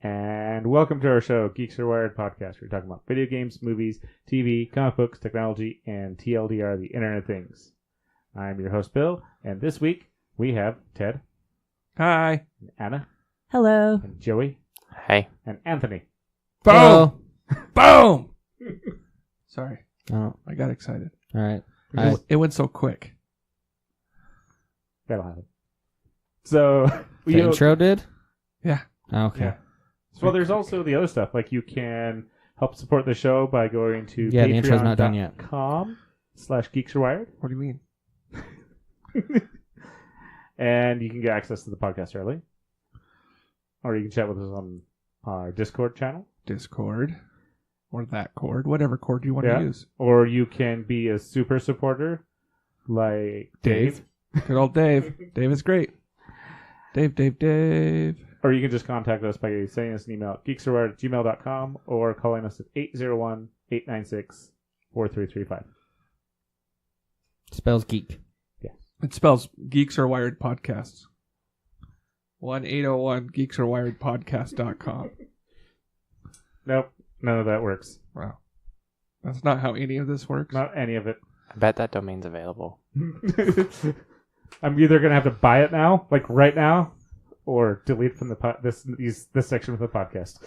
And welcome to our show, Geeks Are Wired podcast. We're talking about video games, movies, TV, comic books, technology, and TLDR, the Internet of Things. I'm your host, Bill, and this week we have Ted. Hi. And Anna. Hello. And Joey. Hey. And Anthony. Boom! Hello. Boom! Sorry. Oh, I got excited. all right. It went so quick. That'll happen. So, The intro did? Yeah. Okay. Yeah. Well, there's also the other stuff. Like, you can help support the show by going to Yeah, the intro's not done yet. patreon.com/geeksarewired. What do you mean? And you can get access to the podcast early. Or you can chat with us on our Discord channel. Discord. Or that cord. Whatever cord you want to use. Or you can be a super supporter like Dave. Good old Dave. Dave is great. Dave. Or you can just contact us by sending us an email at geeksarewired@gmail.com or calling us at 801-896-4335. Spells geek. It spells Geeks Are Wired Podcasts. 1-801-geeksarewiredpodcast.com. Nope, none of that works. Wow. That's not how any of this works. Not any of it. I bet that domain's available. I'm either going to have to buy it now, like right now, or delete from the this section of the podcast.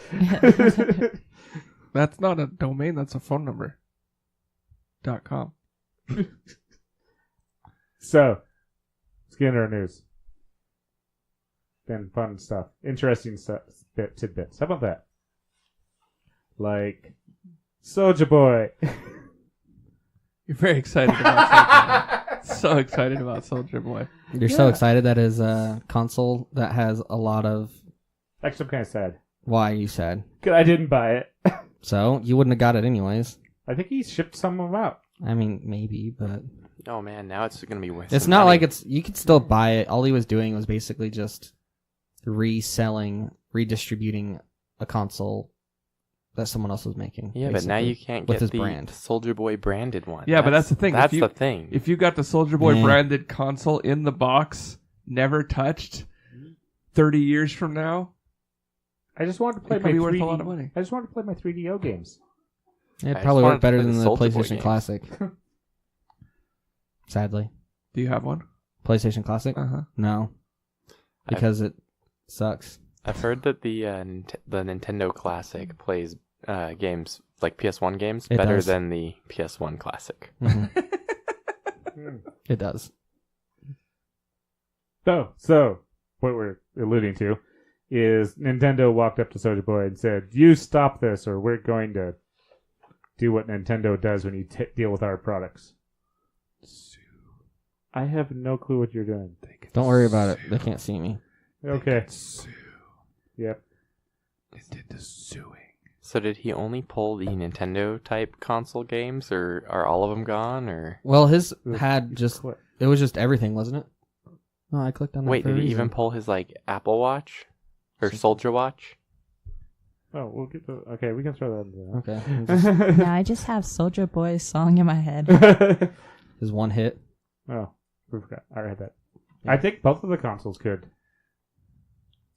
That's not a domain, that's a phone number. .com. So, let's get into our news. Then fun stuff. Interesting stuff, tidbits. How about that? Like, Soulja Boy. You're very excited about Soulja Boy. So excited about Soulja Boy. You're so excited that his console that has a lot of... Actually, I'm kind of sad. Why, you said? Because I didn't buy it. So, you wouldn't have got it anyways. I think he shipped some of them out. I mean, maybe, but... Oh man, now it's going to be worth It's some not money. like it's... You could still buy it. All he was doing was basically just redistributing a console that someone else was making. Yeah, but now you can't with get his the brand. Soulja Boy branded one. Yeah, but that's the thing. That's If you- the thing. If you got the Soulja Boy Yeah. branded console in the box, never touched, 30 years from now, I just wanted to play it my could be worth 3D. a lot of money. I just wanted to play my 3DO games. It'd I probably just work wanted to better play than the the Soulja Boy PlayStation games. Classic. Sadly. Do you have one? PlayStation Classic? Uh-huh. No. Because it sucks. I've heard that the Nintendo Classic plays games like PS1 games It better does. than the PS1 Classic. Mhm. It does. So what we're alluding to is Nintendo walked up to Soulja Boy and said, "You stop this, or we're going to do what Nintendo does when you deal with our products." I have no clue what you're doing. Don't worry about it. They can't see me. Okay. Yep. Nintendo suing. So did he only pull the Nintendo type console games, or are all of them gone? Or Well, his had just... It was just everything, wasn't it? No, I clicked on that wait, for a did he reason. even pull his like Apple Watch or Soulja Watch? Oh, we'll get the. Okay, we can throw that in Okay. there. Just No, I just have Soulja Boy's song in my head. his one hit. Oh, we forgot. I read that. I think both of the consoles could.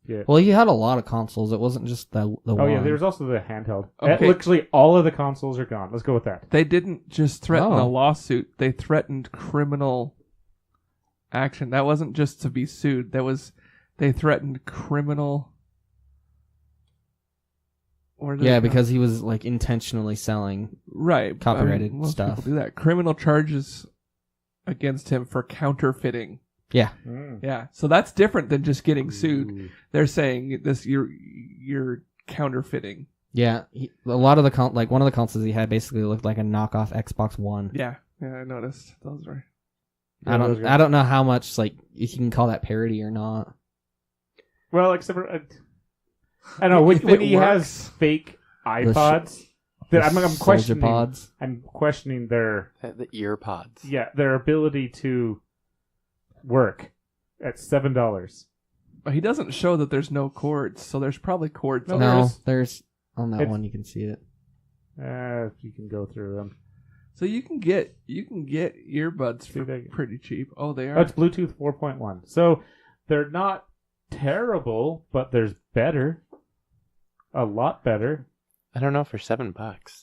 Yeah. Well, he had a lot of consoles. It wasn't just the one. Oh yeah, there was also the handheld. Okay. Literally, all of the consoles are gone. Let's go with that. They didn't just threaten Oh. a lawsuit. They threatened criminal action. That wasn't just to be sued. They threatened criminal... Yeah, because he was like intentionally selling. Right. Copyrighted most stuff. people do that. Criminal charges against him for counterfeiting. Yeah. Mm. Yeah. So that's different than just getting sued. Ooh. They're saying this you're counterfeiting. Yeah. A lot of the one of the consoles he had basically looked like a knockoff Xbox One. Yeah. Yeah, I noticed. Those were Yeah, those are- I don't know how much if you can call that parody or not. Well, except for I don't know If when it he has works. fake iPods. I'm Soulja questioning. Pods. I'm questioning their The ear pods. their ability to work at $7. But he doesn't show that there's no cords, so there's probably cords. No, on there No, is. there's on that It's- one you can see it. If you can go through them. So you can get earbuds See, for they- pretty cheap. Oh, they Oh, are. it's Bluetooth 4.1. So they're not terrible, but there's better. a lot better. I don't know, for $7,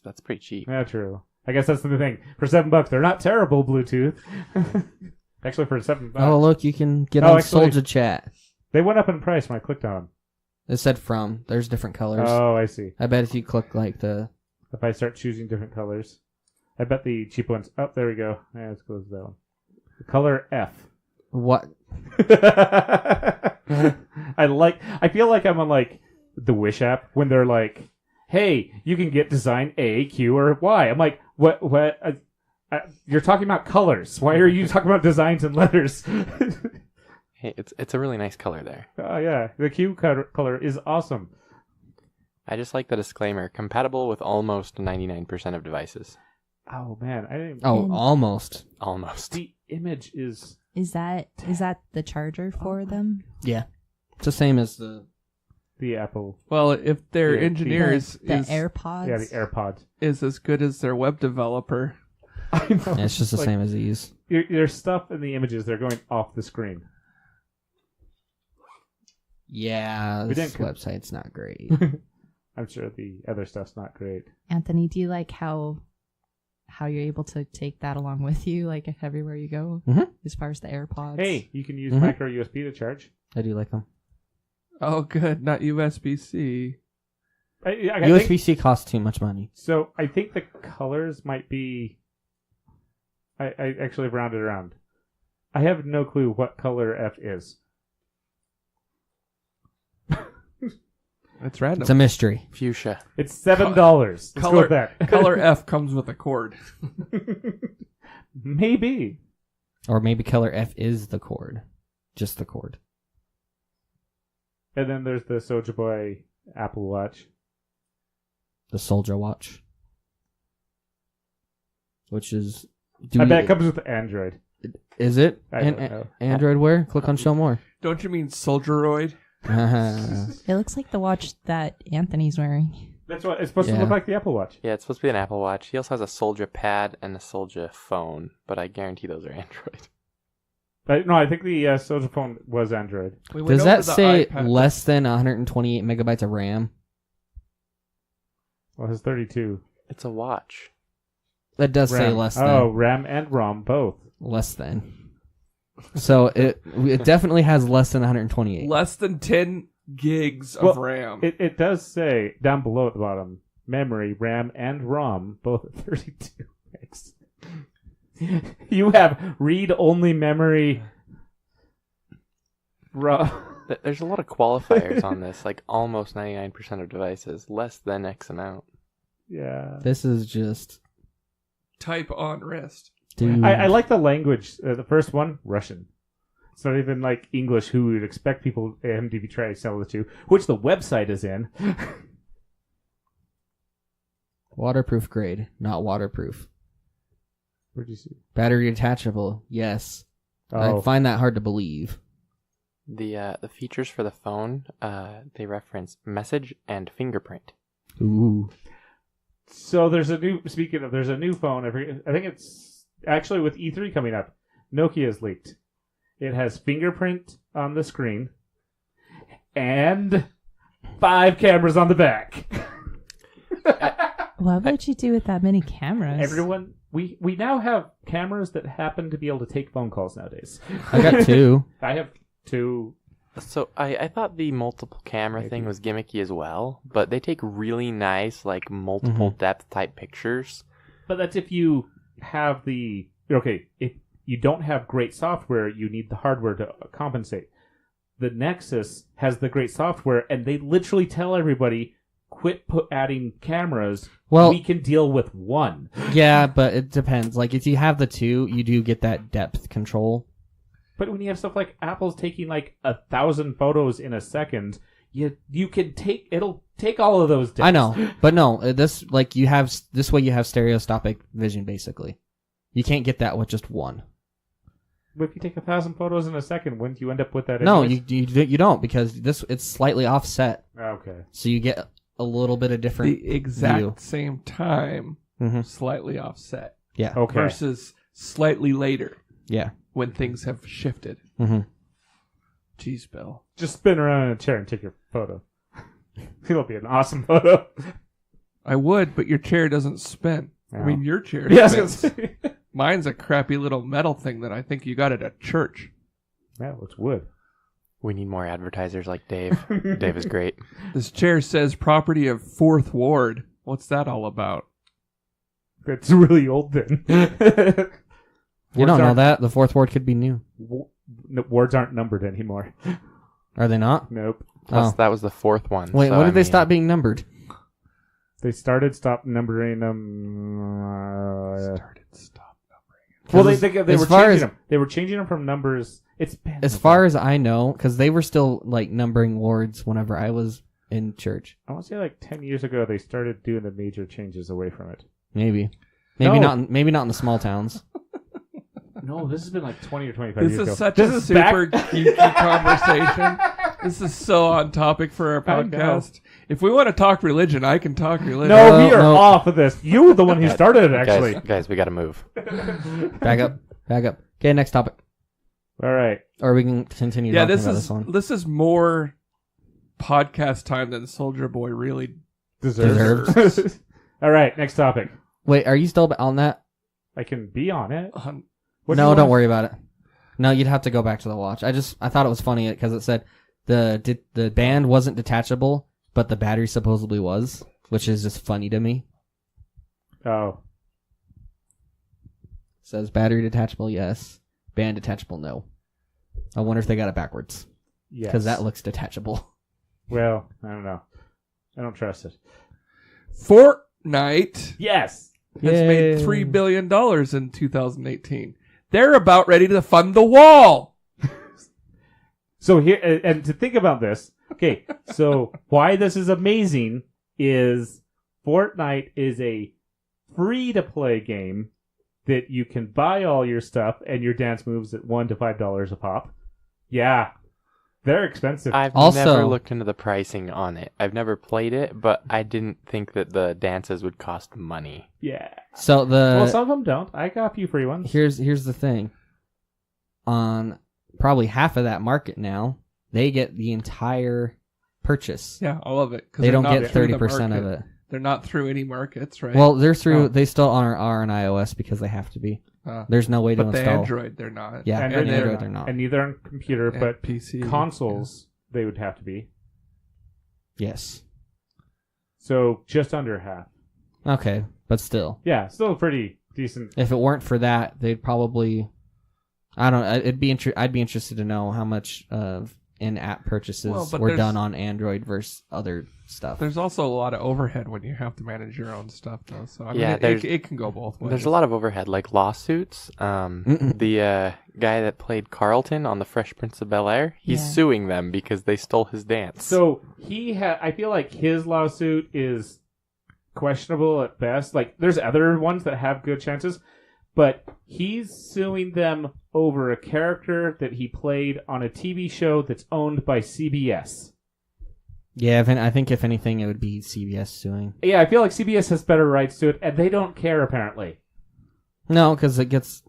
that's pretty cheap. Yeah, true. I guess that's the thing. For $7, they're not terrible Bluetooth. Actually, for $7. Oh, look, you can get Oh, on actually- Soulja Chat. They went up in price when I clicked on them. It said from. There's different colors. Oh, I see. I bet if you click like the... If I start choosing different colors. I bet the cheap ones... Oh, there we go. Yeah, let's close that one. The color F. What? I feel like I'm on like the Wish app when they're like, hey, you can get design A, Q, or Y. I'm like, what? You're talking about colors. Why are you talking about designs and letters? Hey, it's a really nice color there. Oh, yeah. The Q color is awesome. I just like the disclaimer, compatible with almost 99% of devices. Oh, man. I didn't... Oh, And- almost. Almost. The image is... Is that the charger for them? Yeah. It's the same as the... The Apple... Well, if their Yeah, engineers The is AirPods. Yeah, the AirPods. is as good as their web developer, I know. Yeah, it's just the Like, same as these. There's stuff in the images that are going off the screen. Yeah, We this didn't- website's not great. I'm sure the other stuff's not great. Anthony, do you like how you're able to take that along with you, like everywhere you go, Mhm. as far as the AirPods? Hey, you can use Mhm. micro USB to charge. I do like them. oh good, not USB-C. I think, USB-C costs too much money. so I think the colors might be... I actually rounded around. I have no clue what color F is. It's random. It's a mystery. Fuchsia. It's $7. Let's go with that. Color F comes with a cord. Maybe. Or maybe color F is the cord. Just the cord. And then there's the Soulja Boy Apple Watch. The Soulja Watch. Which is... I bet it comes with Android. Is it? I don't know. Android where? Click on show more. Don't you mean Soldieroid? It looks like the watch that Anthony's wearing. That's what it's supposed to Yeah. look like, the Apple Watch. Yeah, it's supposed to be an Apple Watch. He also has a Soulja Pad and a Soulja phone, but I guarantee those are Android. No, I think the Soulja phone was Android. We went Does over that the say iPad. less than 128 megabytes of RAM? Well, it's 32. It's a watch. That does say RAM. less than. Oh, RAM and ROM both. Less than. So it definitely has less than 128. Less than 10 gigs Well, of RAM. It does say down below at the bottom, memory, RAM, and ROM both at 32 megs. You have read-only memory. There's a lot of qualifiers on this, like almost 99% of devices, less than X amount. Yeah. This is just... Type on wrist. Dude. I like the language. The first one, Russian. It's not even like English, who we would expect people him to be trying to sell it to, which the website is in. Waterproof grade, not waterproof. Where'd you see? Battery detachable, yes. Oh, I find that hard to believe. The features for the phone, they reference message and fingerprint. Ooh. so there's a new. Speaking of, there's a new phone. I think it's actually with E3 coming up. Nokia's leaked. It has fingerprint on the screen and 5 cameras on the back. What would you do with that many cameras? Everyone, we now have cameras that happen to be able to take phone calls nowadays. I got 2. I have 2. So I thought the multiple camera thing was gimmicky as well, but they take really nice, like, multiple depth type pictures. But that's if you have the... Okay, if you don't have great software, you need the hardware to compensate. The Nexus has the great software, and they literally tell everybody, quit adding cameras. Well- we can deal with 1. Yeah, but it depends. Like, if you have the 2, you do get that depth control. But when you have stuff like Apple's taking like 1,000 photos in a second, you can take... It'll take all of those depths. I know, but no, this way you have stereoscopic vision, basically. You can't get that with just 1. But if you take 1,000 photos in a second, wouldn't you end up with that? No, anyways? you don't, because it's slightly offset, Okay. so you get a little bit of different The exact view. same time, Mm-hmm. slightly offset. Yeah. Okay. Versus slightly later, Yeah. when things have shifted. Mm-hmm. Jeez, Bill. Just spin around in a chair and take your photo. It'll be an awesome photo. I would, but your chair doesn't spin. No. I mean, your chair Yeah, I was spins. gonna say. Mine's a crappy little metal thing that I think you got at a church. No, it's wood. We need more advertisers like Dave. Dave is great. This chair says property of 4th Ward. What's that all about? It's really old then. You don't know that. The 4th ward could be new. Wards aren't numbered anymore. Are they not? Nope. Plus, Oh. that was the 4th one. Wait, so, when I did they mean, stop being numbered? They stopped numbering them. Well, they as were far changing as- them. They were changing them from numbers. It's been As far as I know, because they were still like numbering wards whenever I was in church. I want to say like 10 years ago, they started doing the major changes away from it. Maybe No. not. Maybe not in the small towns. No, this has been like 20 or 25 This years ago. is such This a is super back- geeky conversation. This is so on topic for our I know. podcast. If we want to talk religion, I can talk religion. No, we are No. off of this. You were the one who started it, actually. Guys, we got to move. Back up. Okay, next topic. All right. Or we can continue Yeah, talking this about is this one. this is more podcast time than Soulja Boy really. Deserved. All right, next topic. Wait, are you still on that? I can be on it. Um, What do No, you don't want? worry about it. No, you'd have to go back to the watch. I thought it was funny because it said the band wasn't detachable, but the battery supposedly was, which is just funny to me. Oh. It says battery detachable, yes. Band detachable, no. I wonder if they got it backwards Yes. because that looks detachable. Well, I don't know. I don't trust it. Fortnite Yes. has Yay. made $3 billion in 2018. They're about ready to fund the wall. So here, and to think about this, okay, so why this is amazing is Fortnite is a free-to-play game that you can buy all your stuff and your dance moves at $1 to $5 a pop. Yeah, they're expensive. I've Also- never looked into the pricing on it. I've never played it, but I didn't think that the dances would cost money. Yeah. So Well, some of them don't. I got a few free ones. here's the thing. On probably half of that market now, they get the entire purchase. Yeah, all of it. 'cause They they're don't not get through the 30% of market. it. They're not through any markets, right? Well, they're through. Oh. They still are on iOS because they have to be. Uh, There's no way to but the install. Android, they're not. Yeah, And on they're Android not. they're not. And neither on computer, And but PC consoles, they would have to be. Yes. So just under half. Okay, but still, Yeah, still pretty decent. if it weren't for that, they'd probably. I don't. I'd be interested to know how much of in-app purchases Well, but were there's- done on Android versus other stuff. There's also a lot of overhead when you have to manage your own stuff, though. So I mean, Yeah, it can go both ways. There's a lot of overhead, like lawsuits. The guy that played Carlton on The Fresh Prince of Bel-Air, he's Yeah. suing them because they stole his dance. So I feel like his lawsuit is questionable at best. Like, there's other ones that have good chances, but he's suing them over a character that he played on a TV show that's owned by CBS. Yeah, I think if anything, it would be CBS suing. Yeah, I feel like CBS has better rights to it, and they don't care apparently. No, because it gets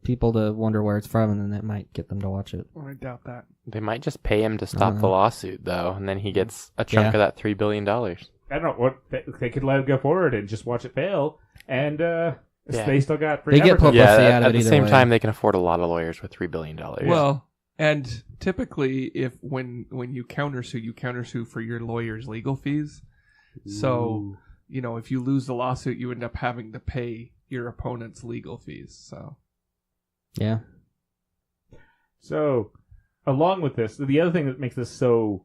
people to wonder where it's from, and then that might get them to watch it. I doubt that. They might just pay him to stop the lawsuit, though, and then he gets a chunk Yeah. of that $3 billion. I don't know what they could let it go forward and just watch it fail, and they still got free They get advertising. publicity Yeah, out of at it the either same way. time, they can afford a lot of lawyers with $3 billion. Well, and typically, if when you countersue for your lawyer's legal fees. So, if you lose the lawsuit, you end up having to pay your opponent's legal fees. So, Yeah. So, along with this, the other thing that makes this so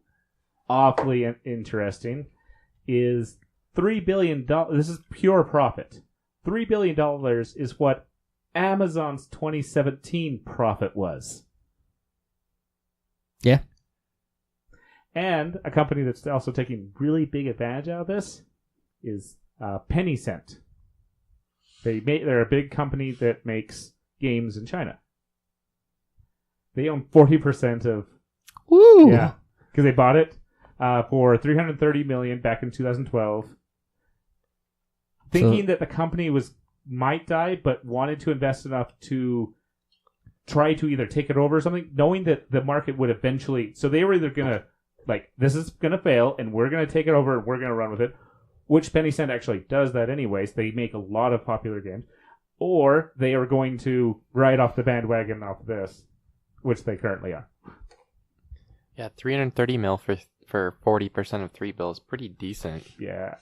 awfully interesting is $3 billion. This is pure profit. $3 billion is what Amazon's 2017 profit was. Yeah. And a company that's also taking really big advantage out of this is Penny Cent. They're a big company that makes games in China. They own 40% of. Woo! Yeah, because they bought it for $330 million back in 2012, thinking that the company might die, but wanted to invest enough to try to either take it over or something, knowing that the market would eventually. So they were either going to like, this is going to fail, and we're going to take it over, and we're going to run with it, which Penny Cent actually does that anyways. They make a lot of popular games. Or they are going to ride off the bandwagon off this, which they currently are. Yeah, 330 mil for 40% of 3 bill is pretty decent. Yeah.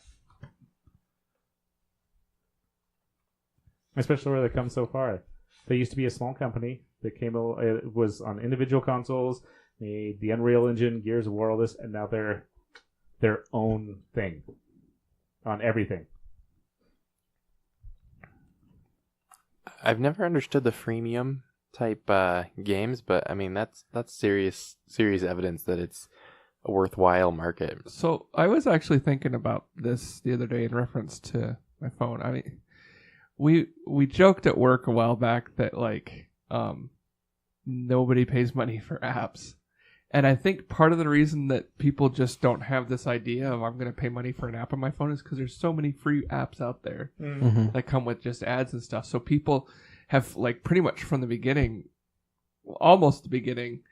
Especially where they come so far. They used to be a small company that it was on individual consoles, made the Unreal Engine, Gears of War, all this, and now they're their own thing on everything. I've never understood the freemium type games, but I mean that's serious evidence that it's a worthwhile market. So I was actually thinking about this the other day in reference to my phone. I mean, we joked at work a while back that like nobody pays money for apps. And I think part of the reason that people just don't have this idea of I'm going to pay money for an app on my phone is because there's so many free apps out there that come with just ads and stuff. So people have like pretty much from the beginning, almost the beginning,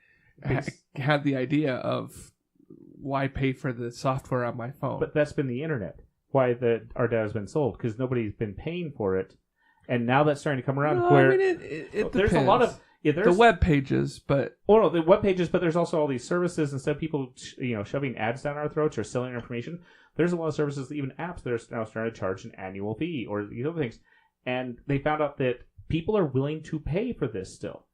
had the idea of why pay for the software on my phone. But that's been the internet. Why our data has been sold, because nobody's been paying for it. And now that's starting to come around where I mean, it there's a lot of... Yeah, the web pages, but the web pages, but there's also all these services. Instead of people, shoving ads down our throats or selling our information, there's a lot of services, even apps, that are now starting to charge an annual fee or these other things. And they found out that people are willing to pay for this still.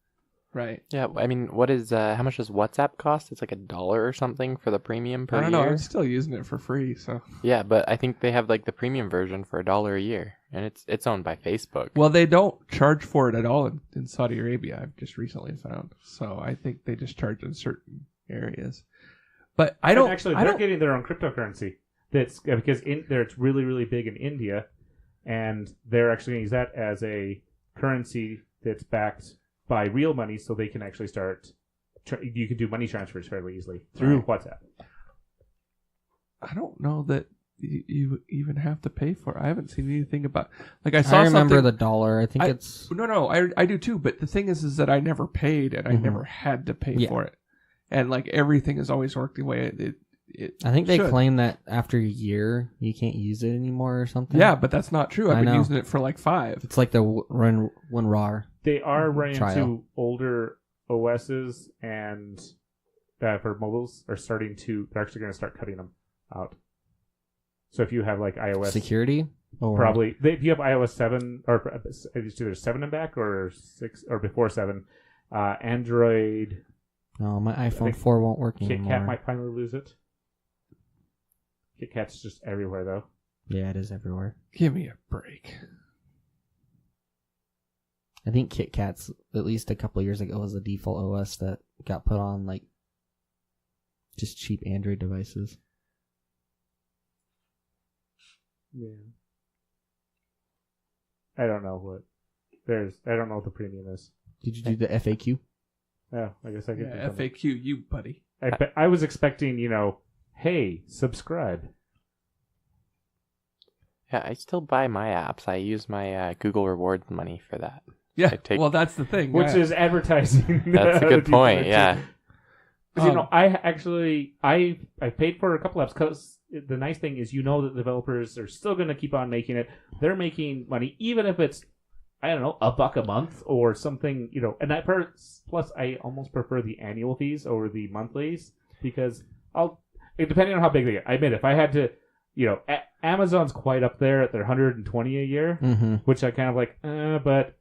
Right. Yeah, I mean, what is how much does WhatsApp cost? It's like $1 or something for the premium per year. I don't know. I'm still using it for free, so. Yeah, but I think they have like the premium version for $1 a year, and it's owned by Facebook. Well, they don't charge for it at all in Saudi Arabia. I've just recently found. So I think they just charge in certain areas. But they're getting their own cryptocurrency. That's because it's really, really big in India, and they're actually going to use that as a currency that's backed by real money, so they can actually start. You can do money transfers fairly easily through WhatsApp. I don't know that you even have to pay for it. I haven't seen anything about. Like I remember the $1. I think it's no. I do too. But the thing is that I never paid, and I never had to pay for it, and like everything has always worked the way it I think they should. claim that after a year you can't use it anymore or something. Yeah, but that's not true. I've been know. using it for like 5. It's like the one RAR. They are running trial. into older OSs, and for mobiles are starting to. They're actually going to start cutting them out. So if you have like iOS security, probably if you have iOS 7 or it's either 7 and back or 6 or before 7, Android. No, my iPhone 4 won't work anymore. KitKat might finally lose it. KitKat's just everywhere though. Yeah, it is everywhere. Give me a break. I think KitKat's at least a couple of years ago was the default OS that got put on like just cheap Android devices. Yeah. I don't know what the premium is. Did you do the FAQ? Oh, I guess I could do something. FAQ, you buddy. I was expecting, hey, subscribe. Yeah, I still buy my apps. I use my Google Rewards money for that. Yeah, well, that's the thing. Which is advertising. That's a good point, yeah. Because, I paid for a couple apps because the nice thing is that the developers are still going to keep on making it. They're making money, even if it's, I don't know, $1 a month or something, and plus I almost prefer the annual fees over the monthlies because depending on how big they get. I admit, if I had to, Amazon's quite up there at their $120 a year, which I kind of like, but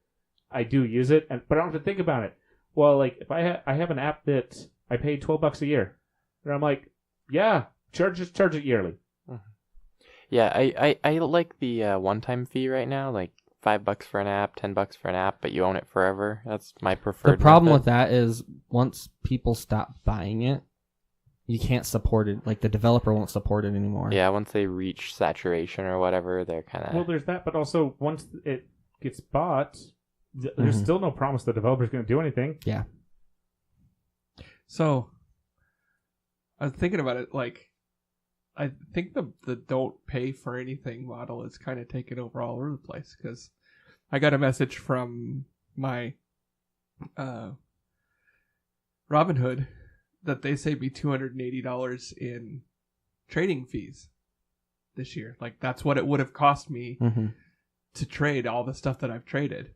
I do use it, but I don't have to think about it. Well, like if I have an app that I pay $12 a year, and I'm like, yeah, charge it yearly. Yeah, I like the one-time fee right now, like $5 for an app, $10 for an app, but you own it forever. That's my preferred. The problem method. with that is once people stop buying it, you can't support it. Like the developer won't support it anymore. Yeah, once they reach saturation or whatever, they're kind of. Well, there's that, but also once it gets bought, there's still no promise the developer's going to do anything. Yeah. So, I was thinking about it. Like, I think the don't pay for anything model is kind of taken over all over the place because I got a message from my Robinhood that they saved me $280 in trading fees this year. Like that's what it would have cost me to trade all the stuff that I've traded,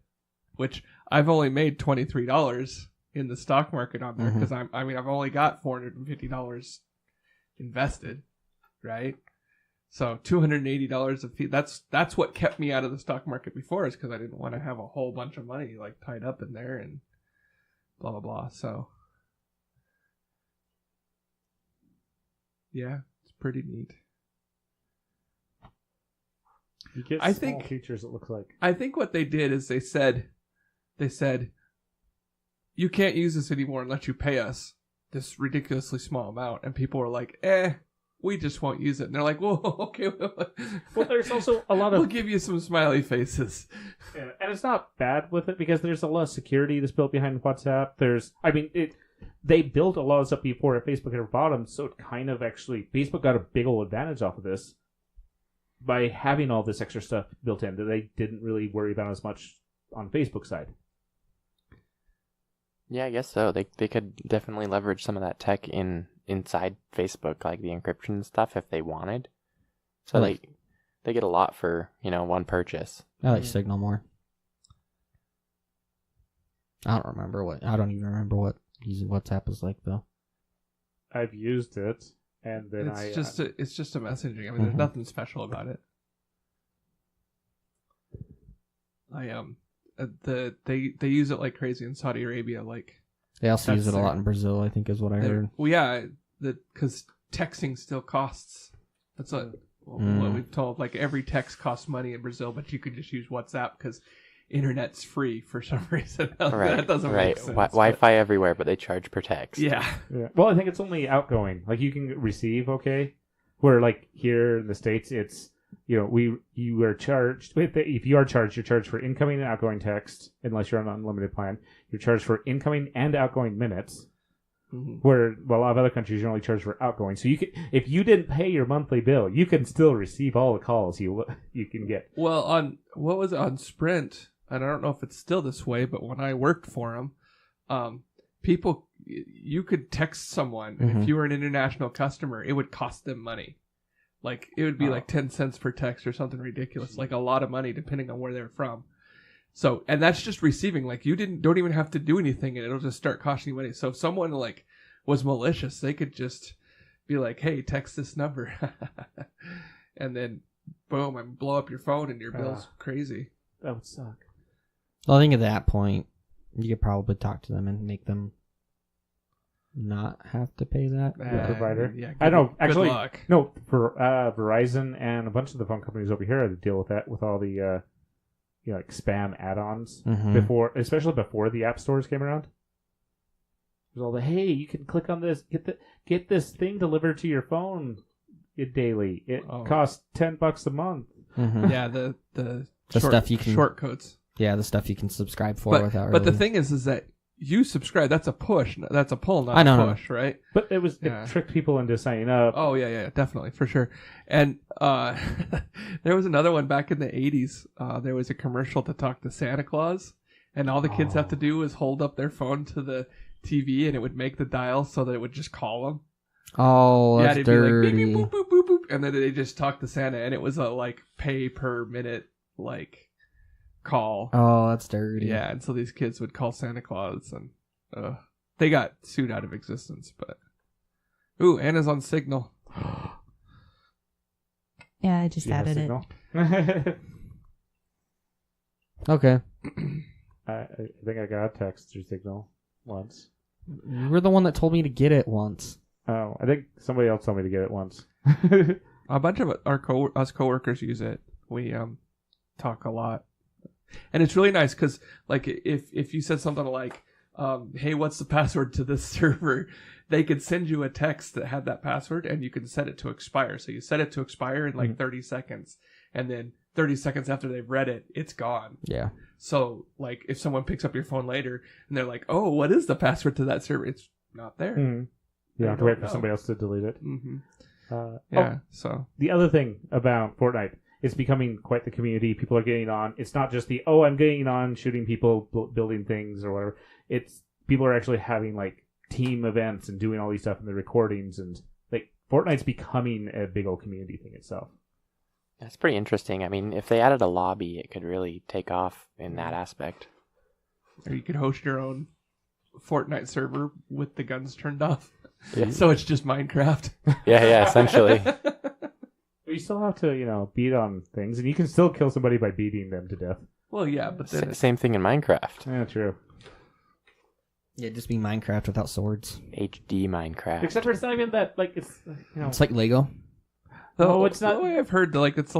which I've only made $23 in the stock market on there because I've only got $450 invested, right? So $280 of fee. That's what kept me out of the stock market before, is because I didn't want to have a whole bunch of money like tied up in there and blah blah blah. So yeah, it's pretty neat. You get I small think- features, it looks like. I think what they did is they said, you can't use this anymore unless you pay us this ridiculously small amount. And people were like, we just won't use it. And they're like, well, okay. Well, there's also a lot We'll of... give you some smiley faces. Yeah, and it's not bad with it because there's a lot of security that's built behind WhatsApp. They built a lot of stuff before Facebook ever bought them, so it kind of actually... Facebook got a big old advantage off of this by having all this extra stuff built in that they didn't really worry about as much on Facebook side. Yeah, I guess so. They could definitely leverage some of that tech inside Facebook, like the encryption stuff, if they wanted. So they get a lot for one purchase. I like Signal more. I don't even remember what using WhatsApp is like though. I've used it, and then It's just a messaging. I mean, there's nothing special about it. They use it like crazy in Saudi Arabia. Like They also use That's it a lot their- in Brazil, I think is what I heard. well, yeah, because texting still costs. That's what we've told. Like every text costs money in Brazil, but you could just use WhatsApp because internet's free for some reason. Right, That doesn't right. make sense. Wi-Fi everywhere, but they charge per text. Yeah. Yeah. Well, I think it's only outgoing. Like you can receive, okay. Where like here in the States, it's you are charged. If you are charged, you're charged for incoming and outgoing text, unless you're on an unlimited plan. You're charged for incoming and outgoing minutes. Where a lot of other countries you're only charged for outgoing. So you can, if you didn't pay your monthly bill, you can still receive all the calls you can get. Well, on Sprint, and I don't know if it's still this way, but when I worked for them, you could text someone, and if you were an international customer, it would cost them money. Like it would be like 10 cents per text or something ridiculous, like a lot of money depending on where they're from. So, and that's just receiving. Like you don't even have to do anything, and it'll just start costing you money. So if someone like was malicious, they could just be like, "Hey, text this number," and then boom, and blow up your phone, and your bill's crazy. That would suck. Well, I think at that point, you could probably talk to them and make them not have to pay that. Provider. Yeah, I know. Actually, good luck. no. For Verizon and a bunch of the phone companies over here deal with that with all the like spam add-ons especially before the app stores came around. There's all the hey, you can click on this, get this thing delivered to your phone daily. It costs $10 a month. Yeah, the stuff you can short codes. Yeah, the stuff you can subscribe for without. But the thing is that you subscribe. That's a push. That's a pull, not I know, a push, right? But it tricked people into signing up. Oh yeah, definitely for sure. And there was another one back in the 80s. There was a commercial to talk to Santa Claus, and all the kids have to do was hold up their phone to the TV, and it would make the dial so that it would just call them. Oh, that's it'd dirty. be like beep, beep, boop, boop, boop, and then they just talk to Santa, and it was a like pay per minute like call. Oh, that's dirty. Yeah, and so these kids would call Santa Claus, and they got sued out of existence. But Anna's on Signal. Yeah, I just added it. it. Okay. I think I got a text through Signal once. You were the one that told me to get it once. Oh, I think somebody else told me to get it once. A bunch of us coworkers use it. We talk a lot, and it's really nice because like if you said something like, "Hey, what's the password to this server?" they could send you a text that had that password, and you can set it to expire. So you set it to expire in like 30 seconds, and then 30 seconds after they've read it, it's gone. Yeah. So like if someone picks up your phone later and they're like, "Oh, what is the password to that server?" It's not there. You have to wait for somebody else to delete it. So the other thing about Fortnite, it's becoming quite the community. People are getting on. It's not just I'm getting on, shooting people, building things or whatever. It's people are actually having like team events and doing all these stuff and the recordings, and like Fortnite's becoming a big old community thing itself. That's pretty interesting. I mean, if they added a lobby, it could really take off in that aspect. Or you could host your own Fortnite server with the guns turned off. Yeah. So it's just Minecraft. Yeah, essentially. You still have to, beat on things, and you can still kill somebody by beating them to death. Well, yeah, but then Same thing in Minecraft. Yeah, true. Yeah, just be Minecraft without swords. HD Minecraft. Except for it's not even that, like, it's, It's like Lego. Oh, it's not- The way I've heard, like, it's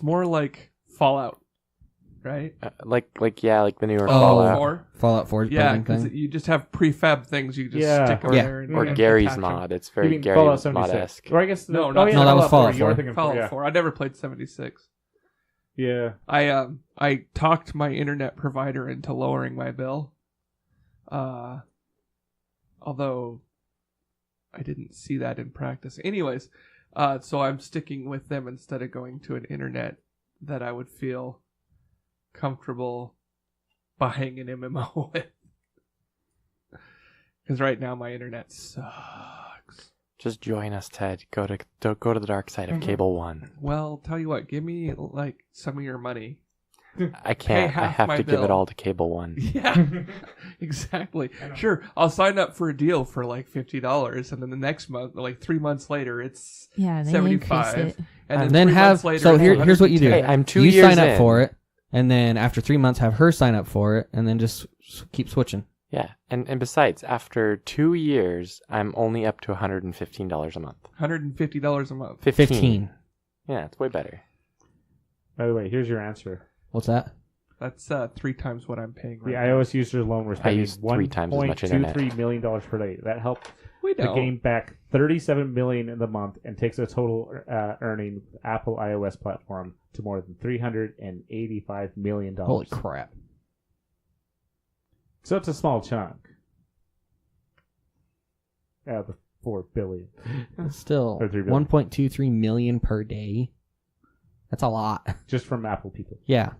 more like Fallout, right? like the newer Oh, Fallout. 4. Fallout 4 Yeah, building because thing. you just have prefab things you just Yeah. stick them Yeah. there. Or and Gary's attach 'em. mod. It's You very mean Gary Fallout 76. mod-esque. Or I guess No, oh, not- yeah, No, that was Fallout 4. You were 4. thinking Fallout yeah. 4. I never played 76. Yeah. I talked my internet provider into lowering my bill. Although I didn't see that in practice. Anyways, so I'm sticking with them instead of going to an internet that I would feel comfortable buying an MMO with. Because right now my internet sucks. Just join us, Ted. Go to the dark side of Cable One. Well, tell you what, give me like some of your money. I can't. I half have my to give it bill. all to Cable One. Yeah, exactly. Sure, I'll sign up for a deal for like $50, and then the next month, like 3 months later, it's Yeah, they 75, increase it. and then 3 have months later, so it's here's what you do. 110. Hey, I'm 2 you years sign up in. for it, and then after 3 months, have her sign up for it, and then just keep switching. Yeah, and besides, after 2 years, I'm only up to $115 a month. $150 a month. 15. Yeah, it's way better. By the way, here's your answer. What's that? That's 3 times what I'm paying The right now. iOS users alone were spending use 3 times as much internet. $1.23 million per day. That helped We the know. game back $37 million in the month and takes the total earning Apple iOS platform to more than $385 million. Holy crap! So it's a small chunk. Out of the $4 billion. Still, Or 3 billion. 1.23 million per day. That's a lot. Just from Apple people. Yeah.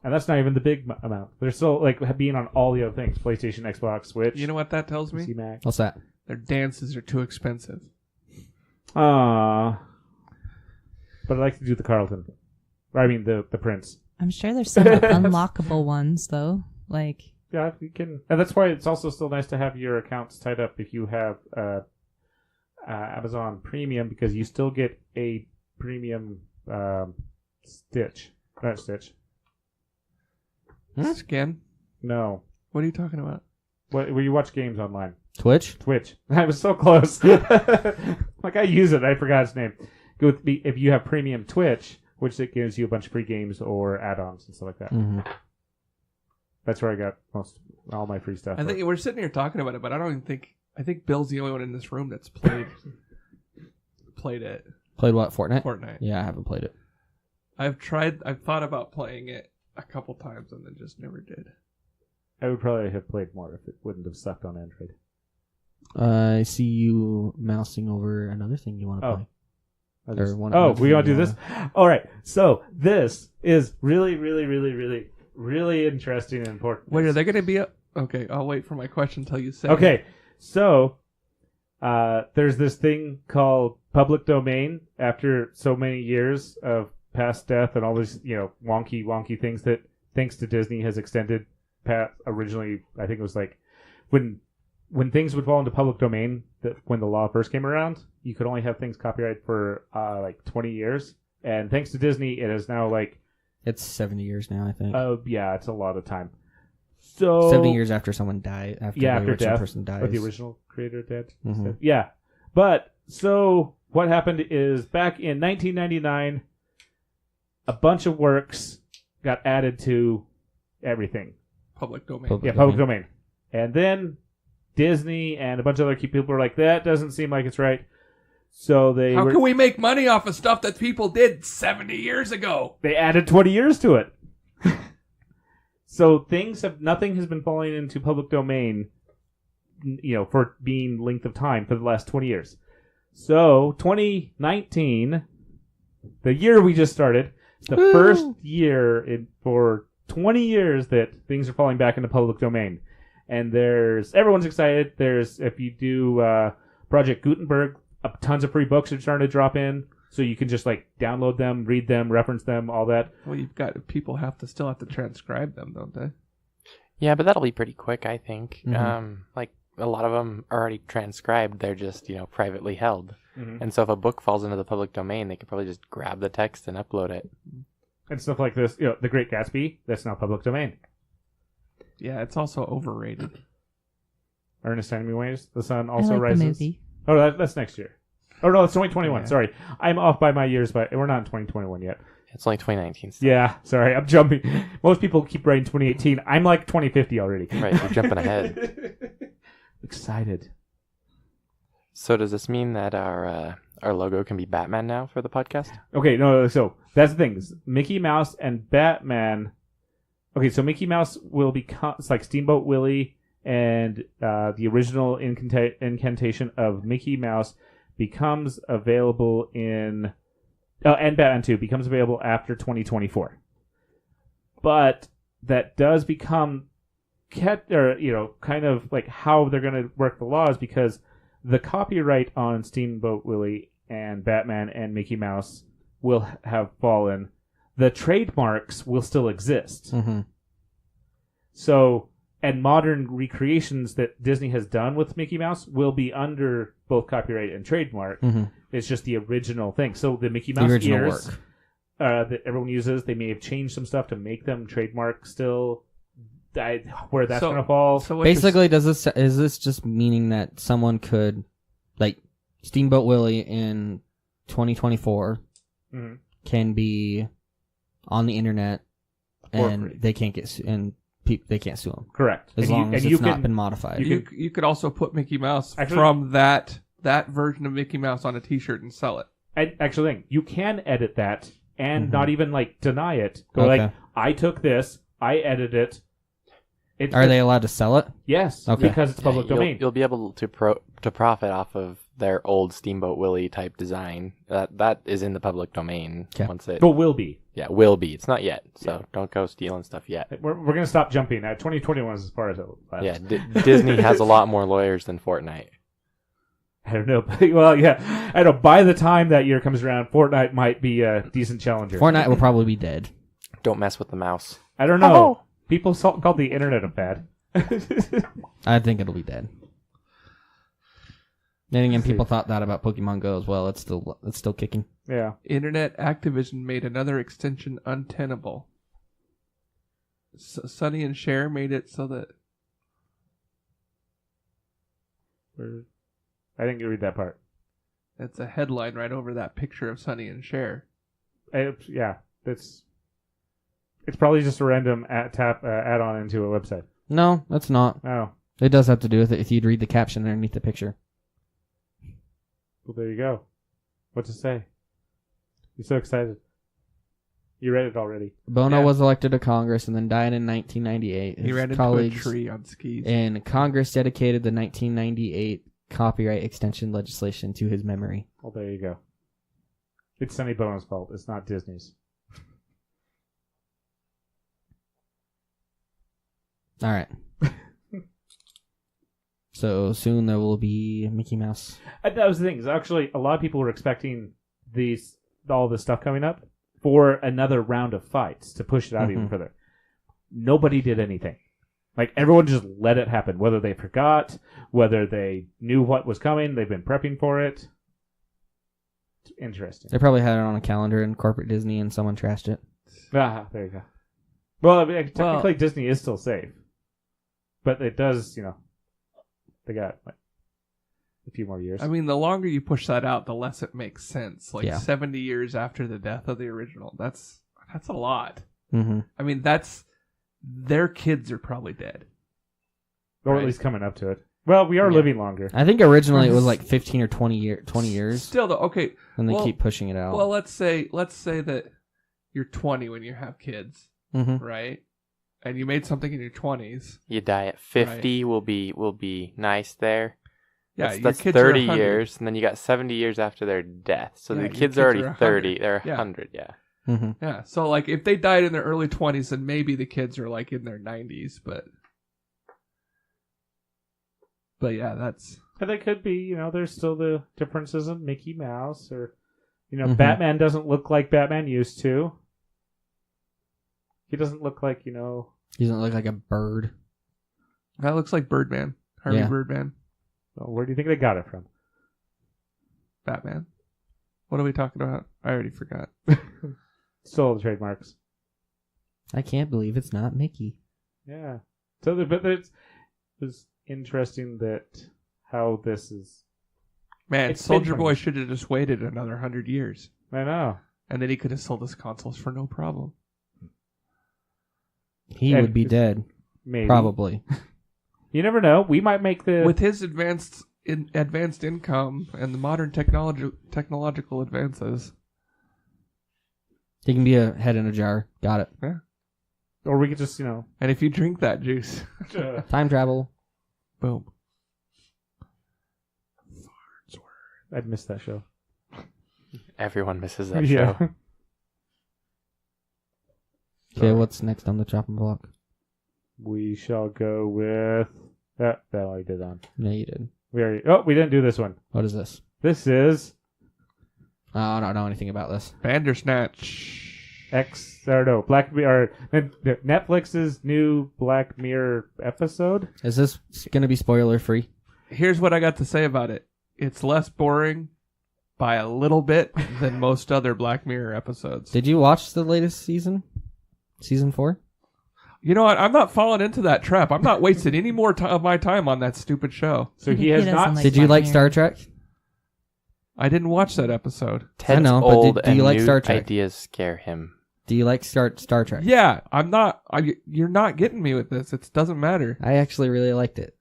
And that's not even the big amount. They're still like being on all the other things: PlayStation, Xbox, Switch, You know what that tells me? PC, Mac. What's that? Their dances are too expensive. But I like to do the Carlton. Or, I mean the Prince. I'm sure there's some unlockable ones though. Like Yeah, you can, and that's why it's also still nice to have your accounts tied up if you have Amazon Premium, because you still get a premium Stitch. Not Stitch. Skin? No. What are you talking about? Where you watch games online. Twitch? Twitch. I was so close. Like, I use it. I forgot its name. If you have premium Twitch, which it gives you a bunch of free games or add-ons and stuff like that. Mm-hmm. That's where I got all my free stuff. I think we're sitting here talking about it, but I don't even think... I think Bill's the only one in this room that's played it. Played what? Fortnite? Fortnite. Yeah, I haven't played it. I've thought about playing it a couple times and then just never did. I would probably have played more if it wouldn't have sucked on Android. I see you mousing over another thing you want to Oh. play. We're another going to thing do you this? All right. So this is really, really, really, really, really interesting and important. Wait, are they going to be up? Okay, I'll wait for my question until you say it. Okay. So there's this thing called public domain after so many years of past death and all these, wonky things that, thanks to Disney, has extended past. Originally, I think it was like when things would fall into public domain, that when the law first came around, you could only have things copyrighted for like 20 years. And thanks to Disney, it is now like... It's 70 years now, I think. yeah, it's a lot of time. So 70 years after someone died. After yeah, the after original death, person dies. or the original creator dead. Mhm. Yeah. But, so, what happened is, back in 1999, a bunch of works got added to everything. Public domain. Public Yeah, public domain. And then Disney and a bunch of other people were like, that doesn't seem like it's right. So How can we make money off of stuff that people did 70 years ago? they added 20 years to it. So nothing has been falling into public domain, for being length of time for the last 20 years. So 2019, the year we just started, is the first year for 20 years that things are falling back into public domain. And everyone's excited. If you do Project Gutenberg, tons of free books are starting to drop in. So you can just download them, read them, reference them, all that. Well, people still have to transcribe them, don't they? Yeah, but that'll be pretty quick, I think. Mhm. A lot of them are already transcribed. They're just, privately held. Mm-hmm. And so if a book falls into the public domain, they could probably just grab the text and upload it. And stuff like this. The Great Gatsby, that's now public domain. Yeah, it's also overrated. Ernest Hemingway's The Sun I also like rises. the movie. Oh, that's next year. Oh, no, it's 2021. Yeah. Sorry. I'm off by my years, but we're not in 2021 yet. It's only 2019 still. Yeah, sorry. I'm jumping. Most people keep writing 2018. I'm 2050 already. Right, you're jumping ahead. Excited. So does this mean that our logo can be Batman now for the podcast? Okay, no, so that's the thing. Is Mickey Mouse and Batman. Okay, so Mickey Mouse will become. It's like Steamboat Willie and the original incantation of Mickey Mouse becomes available in. And Batman 2 becomes available after 2024. But that does become kind of how they're going to work the laws, because the copyright on Steamboat Willie and Batman and Mickey Mouse will have fallen. The trademarks will still exist. Mm-hmm. So, and modern recreations that Disney has done with Mickey Mouse will be under both copyright and trademark. Mm-hmm. It's just the original thing. So the Mickey The Mouse original ears work. that everyone uses, they may have changed some stuff to make them trademark still. Where that's going to fall. So Basically, is this just meaning that someone could, Steamboat Willie in 2024 Mhm. can be on the internet For and free. they can't get they can't sue them Correct. as long as it's not been modified. you could also put Mickey Mouse Actually- from that version of Mickey Mouse on a T-shirt and sell it. Actually, you can edit that and Mhm. not even deny it. Go Okay. I took this, I edited it. Are they allowed to sell it? Yes, Okay. because it's public domain. You'll be able to profit off of their old Steamboat Willie type design. That is in the public domain. Okay. Once it But will be. will be. It's not yet, so Yeah. don't go stealing stuff yet. We're going to stop jumping. 2021 is as far as it lasts. Yeah, Disney has a lot more lawyers than Fortnite. I don't know. Well, yeah. I know. By the time that year comes around, Fortnite might be a decent challenger. Fortnite will probably be dead. Don't mess with the mouse. I don't know. People called the internet a fad. I think it'll be dead. Then again, people thought that about Pokemon Go as well. It's still kicking. Yeah. Internet Activision made another extension untenable. Sonny and Cher made it so that I didn't read that part. it's a headline right over that picture of Sonny and Cher. Yeah. It's probably just a random add-on into a website. No, that's not. Oh. It does have to do with it if you'd read the caption underneath the picture. Well, there you go. What to say? You're so excited. You read it already. Bono Yeah. was elected to Congress and then died in 1998. He His ran into colleagues a tree on skis. in Congress dedicated the 1998 copyright extension legislation to his memory. Well, there you go. It's Sonny Bono's fault. It's not Disney's. All right. So soon there will be Mickey Mouse. That was the thing. Is actually, a lot of people were expecting all this stuff coming up for another round of fights to push it out even Mhm. further. Nobody did anything. Everyone just let it happen. Whether they forgot, whether they knew what was coming, they've been prepping for it. It's interesting. They probably had it on a calendar in corporate Disney and someone trashed it. Ah, there you go. Well, I mean, technically Disney is still safe. But it does, they got a few more years. I mean, the longer you push that out, the less it makes sense. Yeah. 70 years after the death of the original. That's a lot. Mm-hmm. I mean, their kids are probably dead. or right. at least coming up to it. Well, we are Yeah. living longer. I think originally it was 15 or 20 years, Still though, okay. and they well- keep pushing it out. Well, let's say that you're 20 when you have kids, Mm-hmm. right? And you made something in your 20s. You die at 50 will be nice there. Yeah, that's your kids are 30 100. years, and then you got 70 years after their death. So Yeah, the your kids kids are already are 30. 100. They're Yeah. 100, yeah. Mm-hmm. Yeah, so if they died in their early 20s, then maybe the kids are in their 90s, but But yeah, that's And they could be, there's still the differences in Mickey Mouse, or, Mhm. Batman doesn't look like Batman used to. He doesn't look like, He doesn't look like a bird. that looks like Birdman. Harvey Yeah. Birdman. well, where do you think they got it from? Batman. What are we talking about? I already forgot. Stole the trademarks. I can't believe it's not Mickey. Yeah. So, but it was interesting that how this is. Man, It's been Soulja Boy 20. should have just waited another 100 years. I know. And then he could have sold his consoles for no problem. He And would be dead. Maybe. Probably. You never know. We might make the. With his advanced income and the modern technological advances. He can be a head in a jar. Got it. Or we could just, And if you drink that juice, Time travel. boom. I'd miss that show. Everyone misses that Yeah. show. Okay, what's next on the chopping block? We shall go with. That I did on. No, you did. We didn't do this one. What is this? This is Oh, I don't know anything about this. Bandersnatch. Black Mirror, Netflix's new Black Mirror episode. Is this going to be spoiler free? Here's what I got to say about it. It's less boring by a little bit than most other Black Mirror episodes. Did you watch the latest season? Season 4? You know what? I'm not falling into that trap. I'm not wasting any more of my time on that stupid show. So he has doesn't not. like Did you Black like Mirror. Star Trek? I didn't watch that episode. Ted's know, but old do you and like new Star Trek? ideas scare him. Do you like Star Trek? Yeah, I'm not. You're not getting me with this. It doesn't matter. I actually really liked it.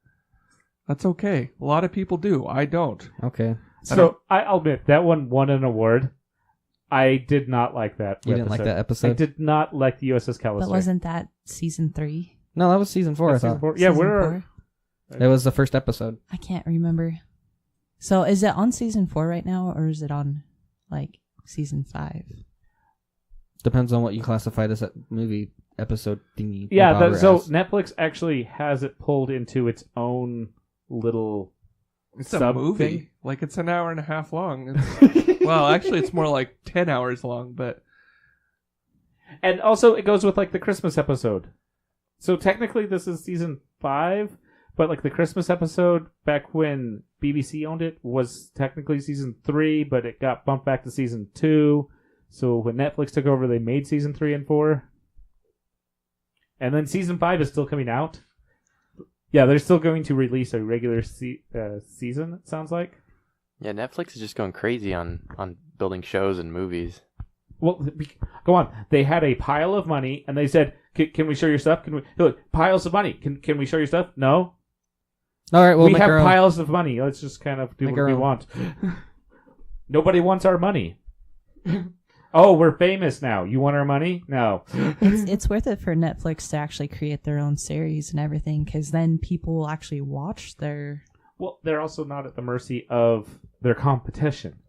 That's okay. A lot of people do. I don't. Okay. So I'll admit that one won an award. I did not like that. You didn't like that I episode? did not like the USS Callister. But wasn't that season 3? No, that was season 4, I That's season thought. 4? Yeah, Season we're. 4? It was the first episode. I can't remember. So is it on season 4 right now, or is it on like season 5? Depends on what you classified as a movie episode thingy. Yeah, whatever so as. Netflix actually has it pulled into its own little. It's a sub movie. thing. Like it's an hour and a half long. Well, actually, it's more like 10 hours long. But And also, it goes with like the Christmas episode. So technically, this is season 5, but like the Christmas episode back when BBC owned it was technically season 3, but it got bumped back to season 2. So when Netflix took over, they made season 3 and 4, and then season 5 is still coming out. Yeah, they're still going to release a regular season. It sounds like. Yeah, Netflix is just going crazy on building shows and movies. Well, go on. They had a pile of money, and they said, "Can we show your stuff? Can we look piles of money? Can we show your stuff? No, All right, we'll we make have our own. piles of money. Let's just kind of do Make what our we own. want. Nobody wants our money. Oh, we're famous now. You want our money? No. It's worth it for Netflix to actually create their own series and everything, because then people will actually watch their. Well, they're also not at the mercy of their competition,